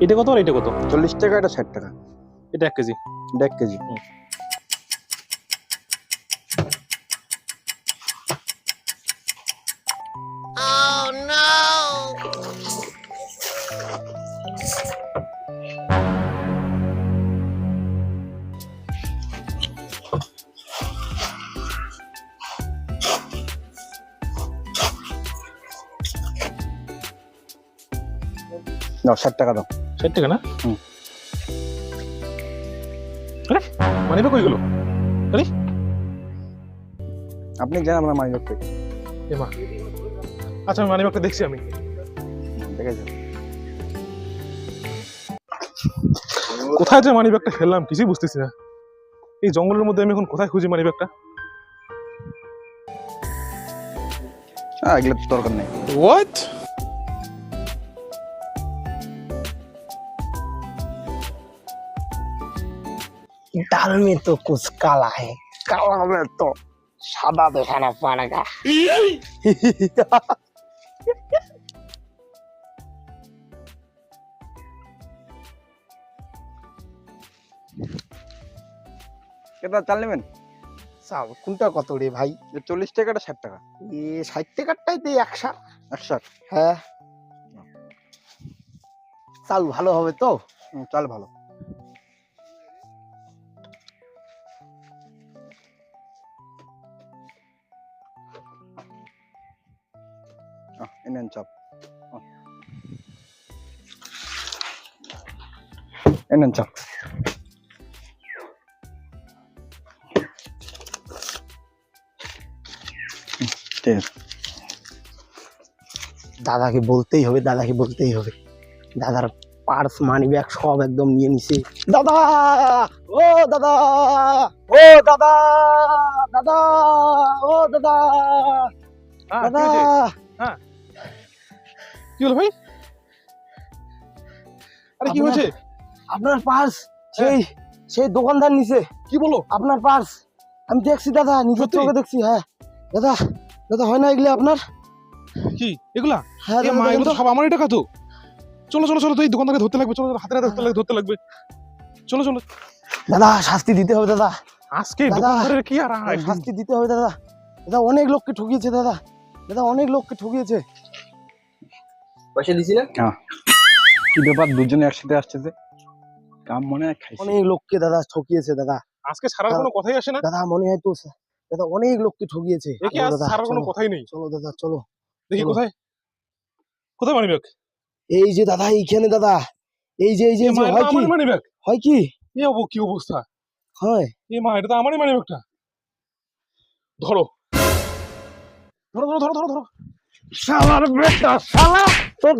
এটা কত আর এটা কত? 40 টাকা, এটা 60 টাকা। এটা 1 কেজি। এটা 1 কেজি। নাও 60 টাকা দাও। 60 টাকা না? হুম। আরে মানি ব্যাগ কই গেল? আরে আপনি জানেন আমরা মানি ব্যাগ কই? এ মা, আচ্ছা আমি মানি ব্যাগটা দেখছি আমি। দেখেছেন? কোথায় যে মানি ব্যাগটা ফেললাম কিছুই বুঝতেছি না। এই জঙ্গলের মধ্যে আমি এখন কোথায় খুঁজি মানি ব্যাগটা? এগুলো তো দরকার নেই। হোয়াট? दाल में तो कुछ काला है, काला में तो सादा दिखाना पड़ेगा। এটা চাল নেবেন? চাল কোনটা কত রে ভাই? 40 টাকা, এটা 60 টাকা। 60 টাকারটাই তো 100। 160। হ্যাঁ, চাল ভালো হবে তো? চাল ভালো। এনেন চাপ। এনেন চাপ। ঠিক আছে। দাদাকে বলতেই হবে, দাদাকে বলতেই হবে। দাদার পার্স মানি ব্যাগ সব একদম নিয়ে নিছে। দাদা, ও দাদা, ও দাদা, দাদা, ও দাদা, দাদা। কি হলো ভাই? আরে কি হয়েছে? আপনার পার্স সেই দোকানদার নিছে। কি বলো? আপনার পার্স আমি দেখছি দাদা, নিজের সত্যি? চোখে দেখছি। হ্যাঁ দাদা, দাদা হয় না এগুলো আপনার? কি এগুলা? হ্যাঁ এ দাদা, মা, দেখেন এগুলো তো। তো সব আমারই টাকা তো। চলো চলো চলো, তো এই দোকানদারকে ধরতে লাগবে। চলো চলো, হাতে হাতে ধরতে লাগবে। চলো চলো। দাদা শাস্তি দিতে হবে দাদা, আজকে দাদা, দোকানদারের কি আর শাস্তি দিতে হবে দাদা। দাদা অনেক লোককে ঠকিয়েছে দাদা, দাদা অনেক লোককে ঠকিয়েছে। পয়সা দিছি না? হ্যাঁ। কি ব্যাপার, দুজনে একসাথে আসছে যে? কাম মনে হয় খাইছে। অনেক লোককে দাদা ঠকিয়েছে দাদা। আজকে ছাড়ার কোনো কথাই আসে না। দাদা মনে হয় তো দাদা অনেক লোককে ঠকিয়েছে। দেখি আজ দাদা ছাড়ার কোনো চলো, কথাই নেই। চলো দাদা চলো। দেখি চলো। কোথায় কোথায় মানি ব্যাগ? এই যে দাদা এইখানে দাদা, এই যে হয় কি, মানি ব্যাগ। হয় কি, কি অবস্থা? হয় এ মা, এটা তো আমারই মানি ব্যাগটা। ধরো ধরো ধরো ধরো ধরো ধরো। শালার বেটা, শালা তোর